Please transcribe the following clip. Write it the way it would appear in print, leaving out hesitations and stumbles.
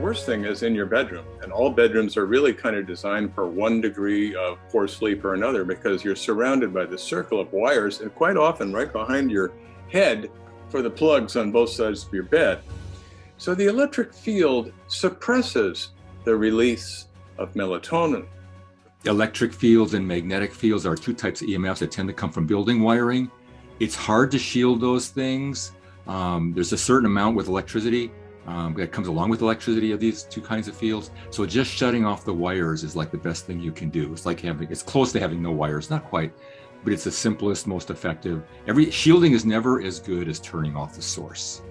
worst thing is in your bedroom. And all bedrooms are really kind of designed for one degree of poor sleep or another, because you're surrounded by this circle of wires, and quite often right behind your head for the plugs on both sides of your bed. So the electric field suppresses the release of melatonin. Electric fields and magnetic fields are two types of EMFs that tend to come from building wiring. It's hard to shield those things. There's a certain amount with electricity that comes along with electricity of these two kinds of fields. So just shutting off the wires is like the best thing you can do. It's close to having no wires, not quite, but it's the simplest, most effective. Shielding is never as good as turning off the source.